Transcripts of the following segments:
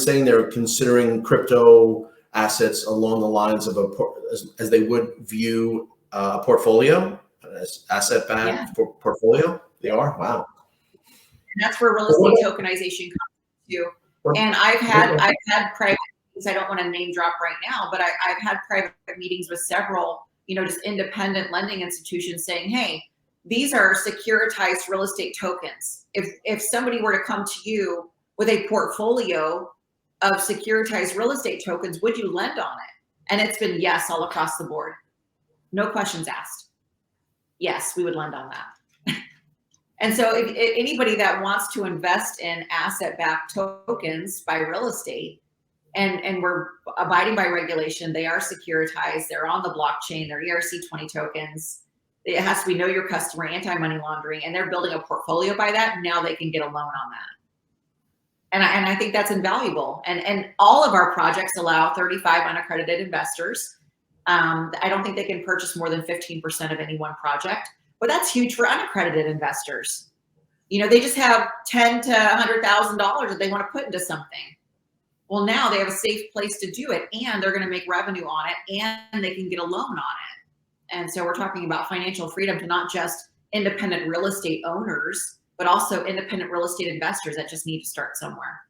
saying they're considering crypto assets along the lines of as they would view a portfolio, as asset-backed portfolio. They are? Wow. And that's where real estate tokenization comes to. And I've had private meetings. I don't want to name drop right now, but I've had private meetings with several, just independent lending institutions saying, hey, these are securitized real estate tokens. If somebody were to come to you with a portfolio of securitized real estate tokens, would you lend on it? And it's been yes all across the board. No questions asked. Yes, we would lend on that. And so if anybody that wants to invest in asset-backed tokens by real estate, and we're abiding by regulation, they are securitized, they're on the blockchain, they're ERC20 tokens. It has to be know your customer, anti-money laundering, and they're building a portfolio by that. Now they can get a loan on that. And I think that's invaluable. And all of our projects allow 35 unaccredited investors. I don't think they can purchase more than 15% of any one project, but that's huge for unaccredited investors. They just have $10,000 to $100,000 that they want to put into something. Well, now they have a safe place to do it, and they're going to make revenue on it, and they can get a loan on it. And so we're talking about financial freedom to not just independent real estate owners, but also independent real estate investors that just need to start somewhere.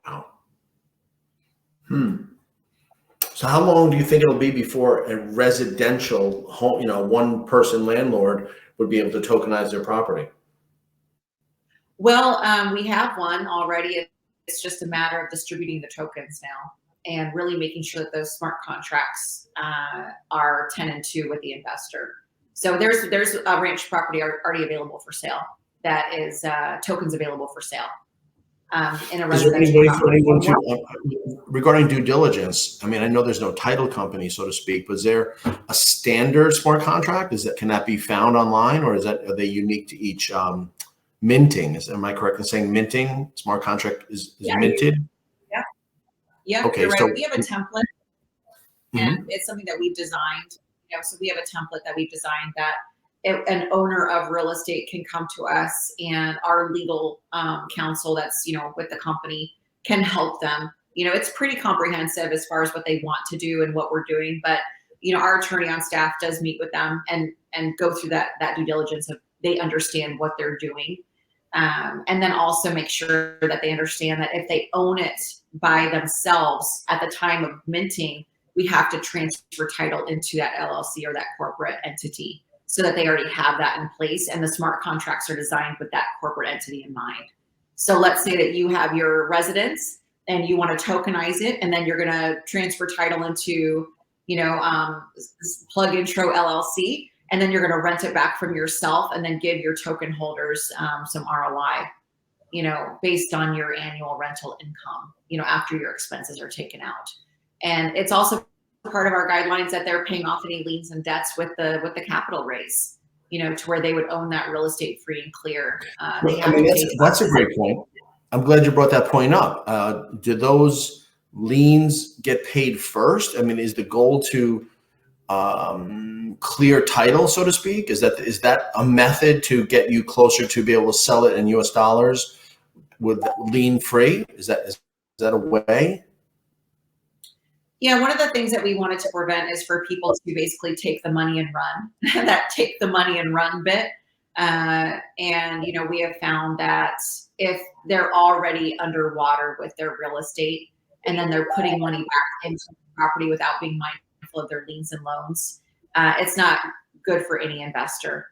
Wow. So how long do you think it'll be before a residential home, one-person landlord would be able to tokenize their property? Well, we have one already. It's just a matter of distributing the tokens now and really making sure that those smart contracts are 10 and 2 with the investor. So there's a ranch property already available for sale that is tokens available for sale in a residential property. Regarding due diligence, I mean, I know there's no title company, so to speak, but is there a standard smart contract? Can that be found online, or are they unique to each minting? Am I correct in saying minting smart contract is minted? Yeah. Okay. You're right. So we have a template, and it's something that we've designed. So we have a template that we've designed that an owner of real estate can come to us, and our legal counsel that's with the company can help them. It's pretty comprehensive as far as what they want to do and what we're doing, but our attorney on staff does meet with them and go through that due diligence of they understand what they're doing, and then also make sure that they understand that if they own it by themselves at the time of minting, we have to transfer title into that LLC or that corporate entity so that they already have that in place, and the smart contracts are designed with that corporate entity in mind. So let's say that you have your residence and you want to tokenize it, and then you're going to transfer title into, PlugIntro LLC, and then you're going to rent it back from yourself and then give your token holders some ROI, based on your annual rental income, after your expenses are taken out. And it's also part of our guidelines that they're paying off any liens and debts with the capital raise, to where they would own that real estate free and clear. That's a great point. I'm glad you brought that point up. Do those liens get paid first? I mean, is the goal to clear title, so to speak? Is that a method to get you closer to be able to sell it in US dollars with lien free? Is that a way? Yeah, one of the things that we wanted to prevent is for people to basically take the money and run, that take the money and run bit. And we have found that if they're already underwater with their real estate and then they're putting money back into the property without being mindful of their liens and loans, it's not good for any investor.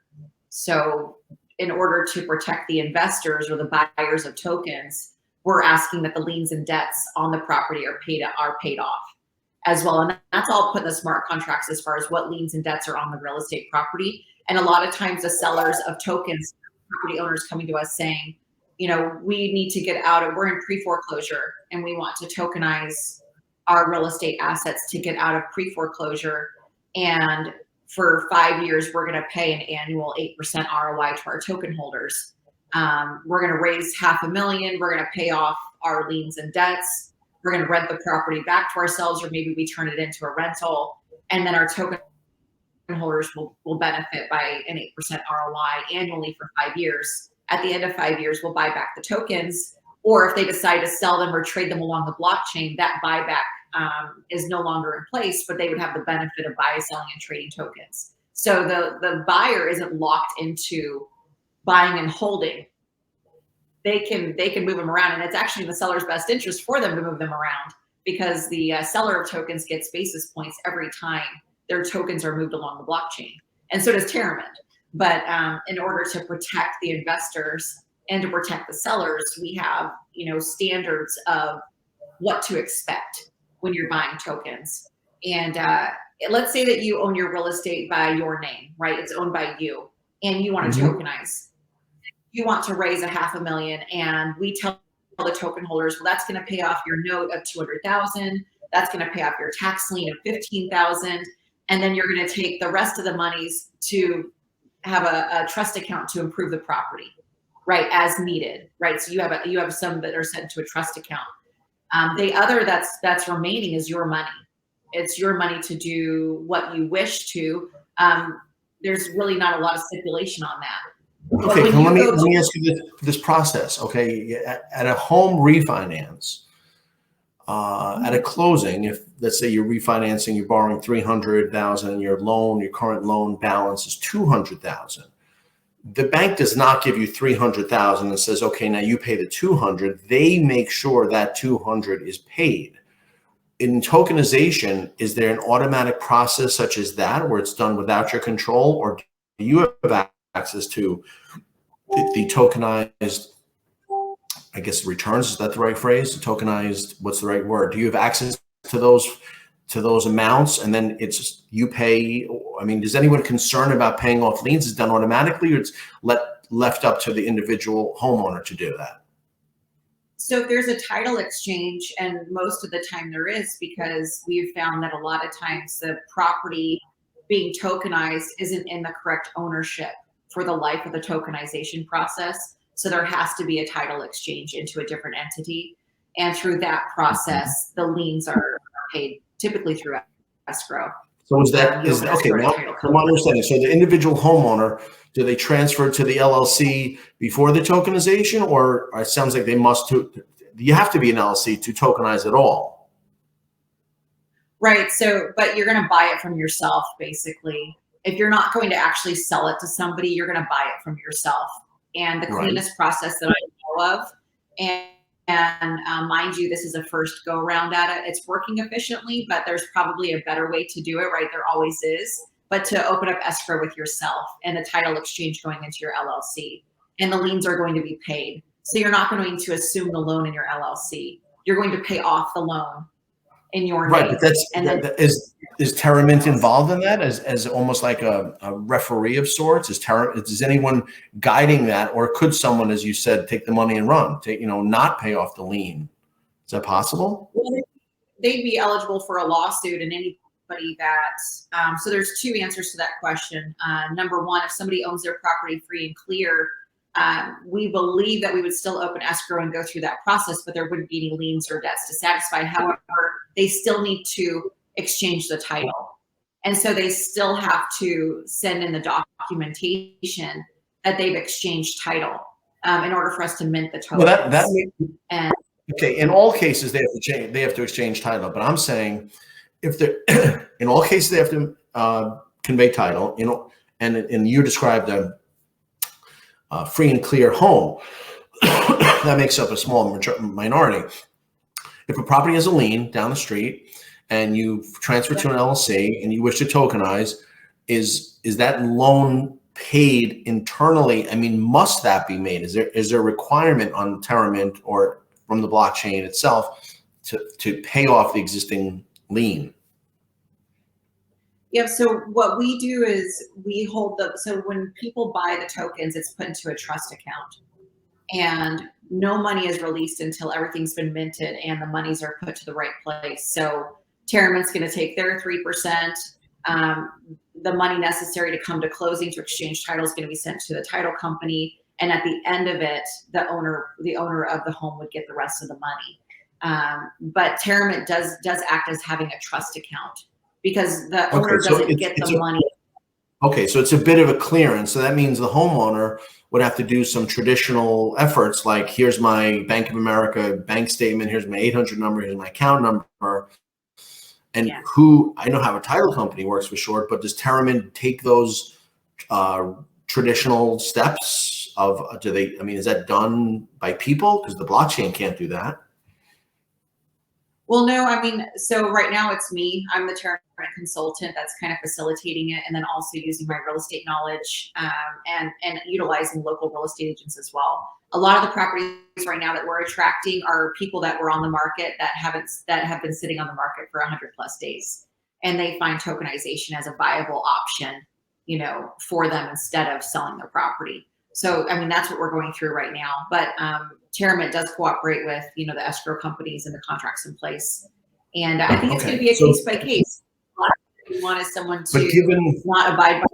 So in order to protect the investors or the buyers of tokens, we're asking that the liens and debts on the property are paid off as well. And that's all put in the smart contracts as far as what liens and debts are on the real estate property. And a lot of times the sellers of tokens, property owners coming to us saying, we need to get out of, we're in pre-foreclosure and we want to tokenize our real estate assets to get out of pre-foreclosure. And for 5 years, we're going to pay an annual 8% ROI to our token holders. We're going to raise $500,000. We're going to pay off our liens and debts. We're going to rent the property back to ourselves, or maybe we turn it into a rental, and then our token holders will benefit by an 8% ROI annually for 5 years. At the end of 5 years, we'll buy back the tokens. or if they decide to sell them or trade them along the blockchain, that buyback is no longer in place, but they would have the benefit of buying, selling, and trading tokens. So the buyer isn't locked into buying and holding. They can move them around, and it's actually in the seller's best interest for them to move them around, because the seller of tokens gets basis points every time their tokens are moved along the blockchain, and so does Terramint. But in order to protect the investors and to protect the sellers, we have standards of what to expect when you're buying tokens. And let's say that you own your real estate by your name, right? It's owned by you, and you want to tokenize. You want to raise $500,000, and we tell the token holders, well, that's going to pay off your note of $200,000. That's going to pay off your tax lien of $15,000, and then you're going to take the rest of the monies to have a trust account to improve the property, right, as needed, right? So you have some that are sent to a trust account. The other that's remaining is your money. It's your money to do what you wish to. There's really not a lot of stipulation on that. Okay, let me ask you this process. Okay, at a home refinance, at a closing, if let's say you're refinancing, you're borrowing $300,000, your current loan balance is $200,000. The bank does not give you $300,000 and says, okay, now you pay the $200,000. They make sure that $200,000 is paid. In tokenization, is there an automatic process such as that where it's done without your control, or do you have access to the tokenized, I guess, returns? Is that the right phrase? The tokenized, what's the right word? Do you have access to those amounts, and then it's just you pay? I mean, does anyone concerned about paying off liens? Is it done automatically, or it's left up to the individual homeowner to do that? So if there's a title exchange, and most of the time there is, because we've found that a lot of times the property being tokenized isn't in the correct ownership for the life of the tokenization process. So there has to be a title exchange into a different entity. And through that process, the liens are paid typically through escrow. So okay, now from my understanding, so the individual homeowner, do they transfer to the LLC before the tokenization, or it sounds like they must you have to be an LLC to tokenize at all? Right. So, but you're going to buy it from yourself, basically. If you're not going to actually sell it to somebody, you're going to buy it from yourself. And the cleanest process that I know of, and mind you, this is a first go around at it. It's working efficiently, but there's probably a better way to do it, right? There always is. But to open up escrow with yourself and a title exchange going into your LLC, and the liens are going to be paid. So you're not going to assume the loan in your LLC. You're going to pay off the loan in your name. Right, but is Terramint involved in that as almost like a referee of sorts? Is anyone guiding that, or could someone, as you said, take the money and run, not pay off the lien? Is that possible? Well, they'd be eligible for a lawsuit, and anybody that so there's two answers to that question. Number one, if somebody owns their property free and clear, we believe that we would still open escrow and go through that process, but there wouldn't be any liens or debts to satisfy. However, they still need to exchange the title. And so they still have to send in the documentation that they've exchanged title in order for us to mint the tokens. Well, okay, in all cases they have to exchange title, but I'm saying if they're in all cases they have to convey title, and you described a free and clear home that makes up a small minority. If a property has a lien down the street and you transfer to an LLC and you wish to tokenize, is that loan paid internally? I mean, must that be made? Is there a requirement on Terramint or from the blockchain itself to pay off the existing lien? Yeah, so what we do is we hold so when people buy the tokens, it's put into a trust account, and no money is released until everything's been minted and the monies are put to the right place. So Terramint's going to take their 3%. The money necessary to come to closing to exchange title is going to be sent to the title company, and at the end of it, the owner of the home would get the rest of the money. But Terramint does act as having a trust account, because the owner doesn't get the money. Okay, so it's a bit of a clearance. So that means the homeowner would have to do some traditional efforts, like here's my Bank of America bank statement, here's my 800 number, here's my account number. And Yeah. who, I know how a title company works for sure, but does Terramin take those traditional steps of, do they, I mean, is that done by people? Because the blockchain can't do that. Well, no, I mean, so right now it's me. I'm the Terramin consultant that's kind of facilitating it, and then also using my real estate knowledge and utilizing local real estate agents as well. A lot of the properties right now that we're attracting are people that were on the market that have been sitting on the market for 100+ days, and they find tokenization as a viable option, you know, for them instead of selling their property. So, I mean, that's what we're going through right now. But Terramin does cooperate with, you know, the escrow companies and the contracts in place. And I think it's going to be a case by case. What we want is someone to not abide by.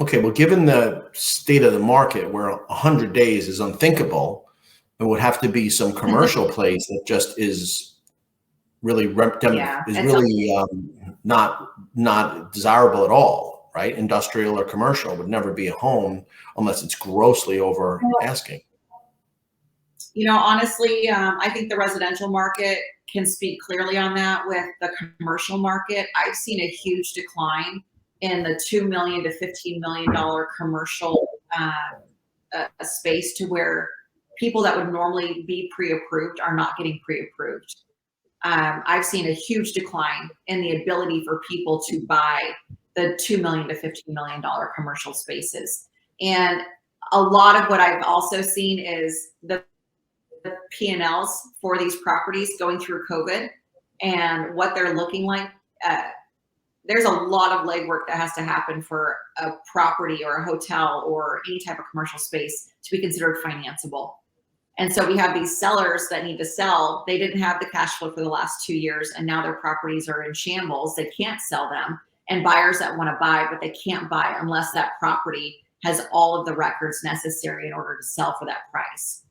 Okay, well, given the state of the market where 100 days is unthinkable, it would have to be some commercial place that just is really not desirable at all, right? Industrial or commercial would never be a home unless it's grossly over asking. You know, honestly, I think the residential market can speak clearly on that. With the commercial market, I've seen a huge decline in the $2 million to $15 million commercial space, to where people that would normally be pre-approved are not getting pre-approved. I've seen a huge decline in the ability for people to buy the $2 million to $15 million commercial spaces. And a lot of what I've also seen is the P&Ls for these properties going through COVID and what they're looking like. There's a lot of legwork that has to happen for a property or a hotel or any type of commercial space to be considered financeable. And so we have these sellers that need to sell. They didn't have the cash flow for the last 2 years, and now their properties are in shambles. They can't sell them. And buyers that want to buy, but they can't buy unless that property has all of the records necessary in order to sell for that price.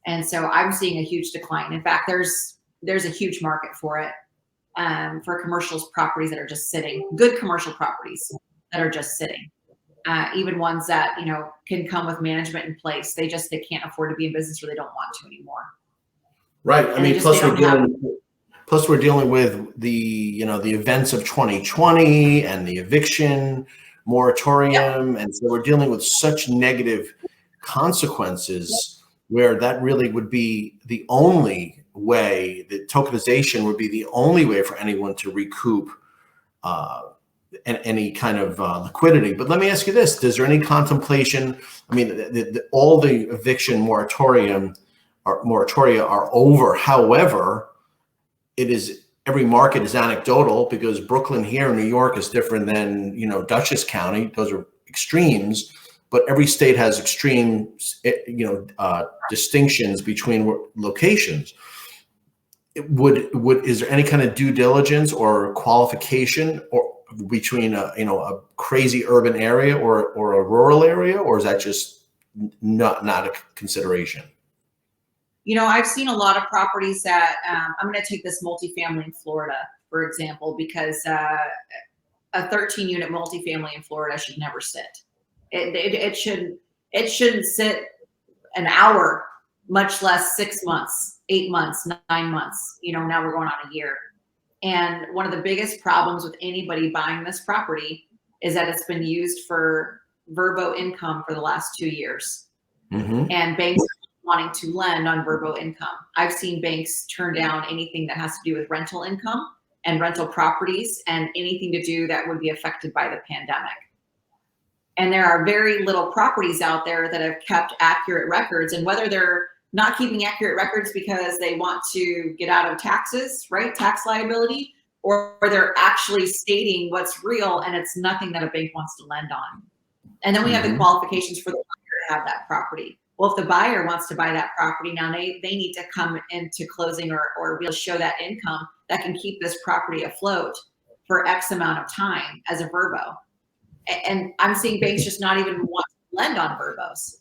And so I'm seeing a huge decline. In fact, there's a huge market for it, for commercial properties that are just sitting, good commercial properties that are just sitting. Even ones that, you know, can come with management in place. They can't afford to be in business, or they don't want to anymore. Right. I mean, plus we're dealing with the, you know, the events of 2020 and the eviction moratorium. Yep. And so we're dealing with such negative consequences, where that really would be the only way, that tokenization would be the only way for anyone to recoup any kind of liquidity. But let me ask you this: is there any contemplation? I mean, all the eviction moratoria are over. However, every market is anecdotal, because Brooklyn here in New York is different than, you know, Dutchess County. Those are extremes. But every state has extreme, you know, distinctions between locations. Is there any kind of due diligence or qualification or between a crazy urban area or a rural area, or is that just not a consideration? You know, I've seen a lot of properties that I'm going to take this multifamily in Florida, for example, because a 13-unit multifamily in Florida should never sit. It shouldn't sit an hour, much less 6 months, 8 months, 9 months. You know, now we're going on a year. And one of the biggest problems with anybody buying this property is that it's been used for verbo income for the last 2 years. Mm-hmm. And banks are wanting to lend on verbo income. I've seen banks turn down anything that has to do with rental income and rental properties and anything to do that would be affected by the pandemic. And there are very little properties out there that have kept accurate records, and whether they're not keeping accurate records because they want to get out of taxes, right? Tax liability, or they're actually stating what's real and it's nothing that a bank wants to lend on. And then we have the qualifications for the buyer to have that property. Well, if the buyer wants to buy that property, now they need to come into closing or be able to show that income that can keep this property afloat for X amount of time as a verbo. And I'm seeing banks just not even want to lend on verbos.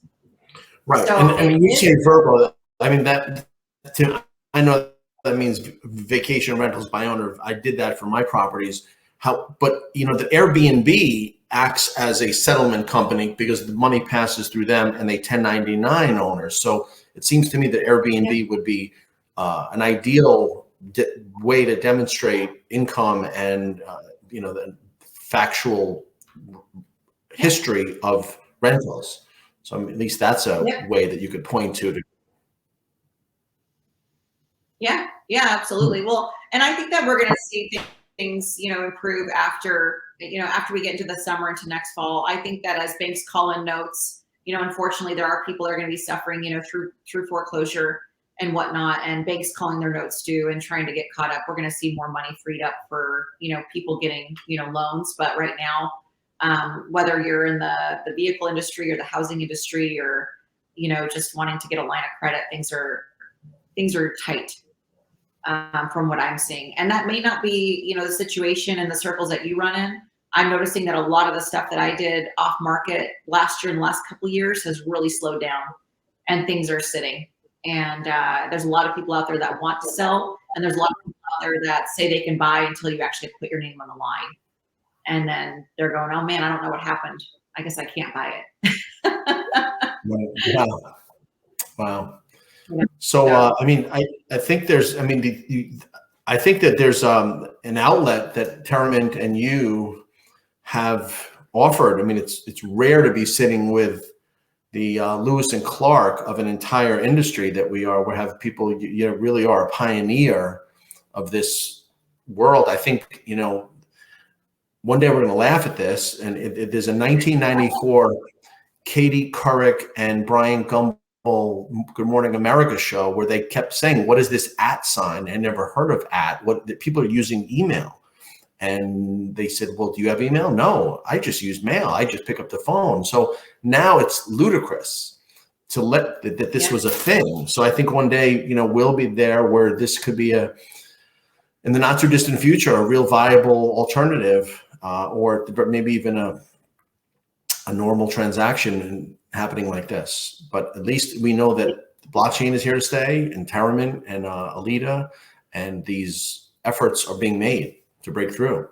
Right. So and I mean, you say verbo, I mean, I know that means vacation rentals by owner. I did that for my properties. but the Airbnb acts as a settlement company because the money passes through them and they 1099 owners. So it seems to me that Airbnb would be an ideal way to demonstrate income and the factual history of rentals. So at least that's a way that you could point to. Yeah, absolutely. Well, and I think that we're going to see things, improve after we get into the summer, into next fall. I think that as banks call in notes, unfortunately, there are people that are going to be suffering, through foreclosure and whatnot, and banks calling their notes due and trying to get caught up. We're going to see more money freed up for, people getting, loans. But right now, whether you're in the vehicle industry or the housing industry or, just wanting to get a line of credit, things are tight. From what I'm seeing. And that may not be, the situation in the circles that you run in. I'm noticing that a lot of the stuff that I did off market last year and the last couple of years has really slowed down and things are sitting. And there's a lot of people out there that want to sell. And there's a lot of people out there that say they can buy until you actually put your name on the line. And then they're going, oh man, I don't know what happened. I guess I can't buy it. Wow. So, I think there's, I think that there's an outlet that Terramint and you have offered. It's rare to be sitting with the Lewis and Clark of an entire industry that we have people, really are a pioneer of this world. I think, one day we're going to laugh at this. And there's a 1994 Katie Couric and Brian Gumbel Good Morning America show where they kept saying, what is this @ sign? I never heard of @ what people are using email. And they said, well, do you have email? No, I just use mail. I just pick up the phone. So now it's ludicrous to let that this was a thing. So I think one day, we'll be there where this could be in the not too distant future, a real viable alternative, or maybe even a normal transaction happening like this. But at least we know that blockchain is here to stay, and Terramint and Aleta, and these efforts are being made to break through.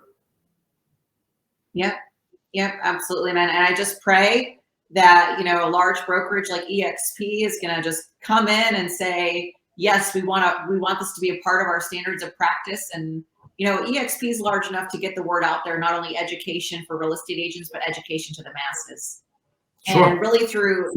Yep, absolutely, man. And I just pray that, a large brokerage like EXP is going to just come in and say, yes, we want this to be a part of our standards of practice. And, EXP is large enough to get the word out there, not only education for real estate agents, but education to the masses. Sure. And really through,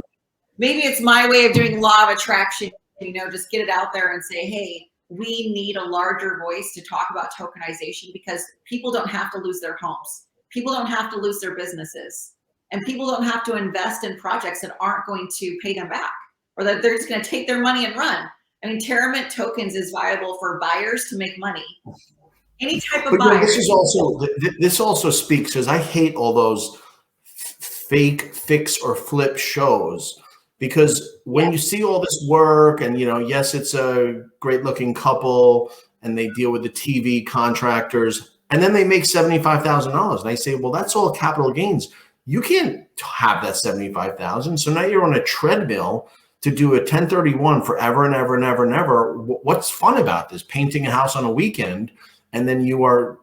maybe it's my way of doing law of attraction, just get it out there and say, hey, we need a larger voice to talk about tokenization, because people don't have to lose their homes. People don't have to lose their businesses, and people don't have to invest in projects that aren't going to pay them back, or that they're just going to take their money and run. Terramint tokens is viable for buyers to make money. Any type of buyer. This also speaks, because I hate all those fake fix or flip shows, because when you see all this work and, yes, it's a great looking couple and they deal with the TV contractors and then they make $75,000. And I say, well, that's all capital gains. You can't have that $75,000. So now you're on a treadmill to do a 1031 forever and ever and ever and ever. What's fun about this? Painting a house on a weekend, and then you are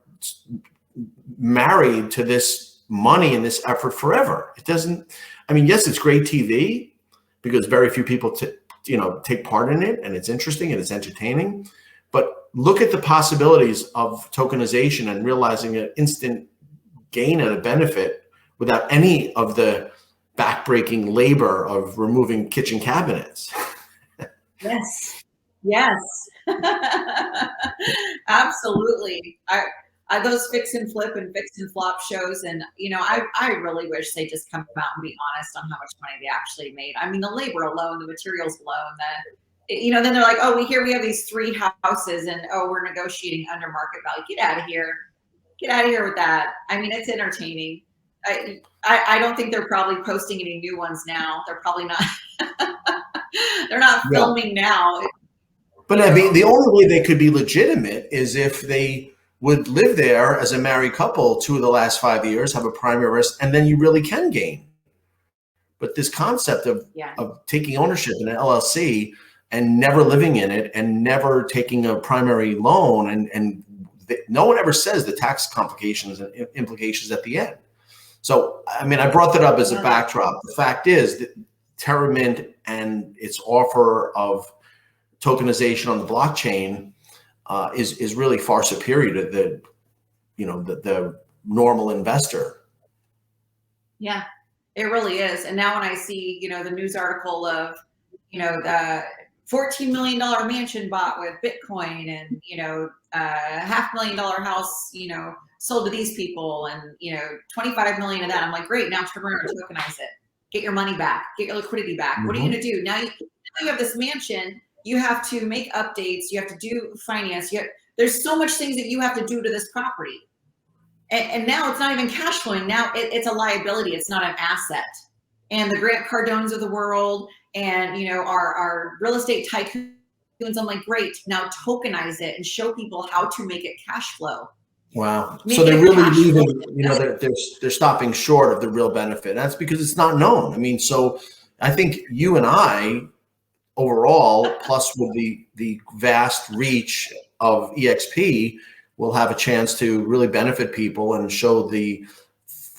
married to this money and this effort forever. It doesn't, yes, it's great TV because very few people take part in it, and it's interesting and it's entertaining, but look at the possibilities of tokenization and realizing an instant gain and a benefit without any of the backbreaking labor of removing kitchen cabinets. Yes. Absolutely. Those fix and flip and fix and flop shows, and I really wish they just come out and be honest on how much money they actually made. The labor alone, the materials alone, then they're like, oh, we have these 3 houses, and we're negotiating under market value. Get out of here with that. It's entertaining. I don't think they're probably posting any new ones now. They're probably not. They're not filming now. But the only way they could be legitimate is if they would live there as a married couple 2 of the last 5 years, have a primary risk, and then you really can gain. But this concept of taking ownership in an LLC and never living in it and never taking a primary loan and no one ever says the tax complications and implications at the end. So, I mean, I brought that up as a backdrop. The fact is that TerraMint and its offer of tokenization on the blockchain is really far superior to the normal investor. Yeah, it really is. And now when I see, the news article of, the $14 million mansion bought with Bitcoin and, $500,000 house, sold to these people and, 25 million of that. I'm like, great. Now turn around and tokenize it. Get your money back. Get your liquidity back. What are you going to do? Now you have this mansion. You have to make updates. You have to do finance. There's so much things that you have to do to this property. And now it's not even cash flowing. Now it's a liability. It's not an asset. And the Grant Cardones of the world and, our real estate tycoons, I'm like, great, now tokenize it and show people how to make it cash flow. Wow. So they're really leaving, they're stopping short of the real benefit. That's because it's not known. I mean, so I think you and I overall, plus with the vast reach of EXP, will have a chance to really benefit people and show the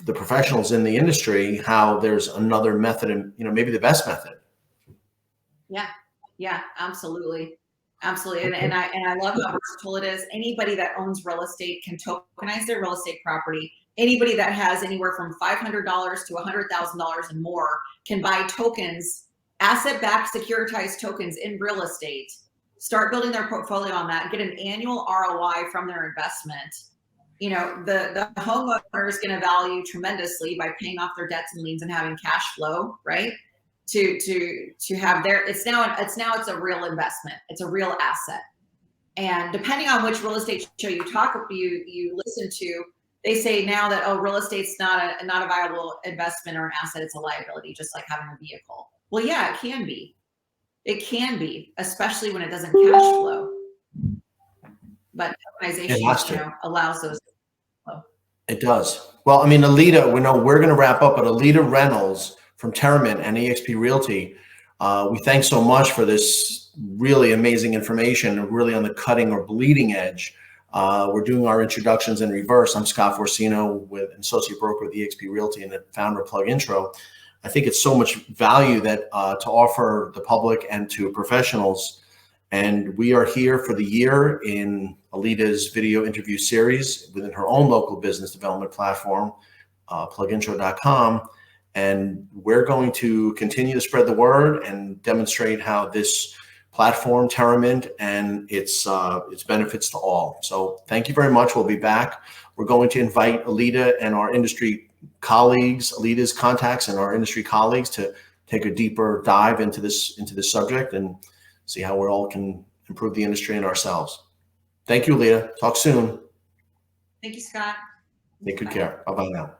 professionals in the industry how there's another method and, maybe the best method. Yeah, absolutely. Absolutely. And I love how versatile it is. Anybody that owns real estate can tokenize their real estate property. Anybody that has anywhere from $500 to $100,000 and more can buy tokens, asset-backed securitized tokens in real estate, start building their portfolio on that, get an annual ROI from their investment. The homeowner is going to value tremendously by paying off their debts and liens and having cash flow, right? To have it's a real investment. It's a real asset. And depending on which real estate show you listen to, they say now that, real estate's not a viable investment or an asset. It's a liability, just like having a vehicle. Well, yeah, it can be. It can be, especially when it doesn't cash flow. But tokenization, allows those. It does. Well, I mean, Aleta, we're going to wrap up, but Aleta Reynolds from TerraMint and EXP Realty, we thank so much for this really amazing information, really on the cutting or bleeding edge. We're doing our introductions in reverse. I'm Scott Forcino, with associate broker with EXP Realty and the founder of PlugIntro. I think it's so much value that to offer the public and to professionals. And we are here for the year in Aleta's video interview series within her own local business development platform, PlugIntro.com. And we're going to continue to spread the word and demonstrate how this platform, TerraMint, and its benefits to all. So thank you very much. We'll be back. We're going to invite Aleta and our industry colleagues, Aleta's contacts and our industry colleagues, to take a deeper dive into this subject and see how we all can improve the industry and ourselves. Thank you, Aleta. Talk soon. Thank you, Scott. Take good care. Bye-bye now.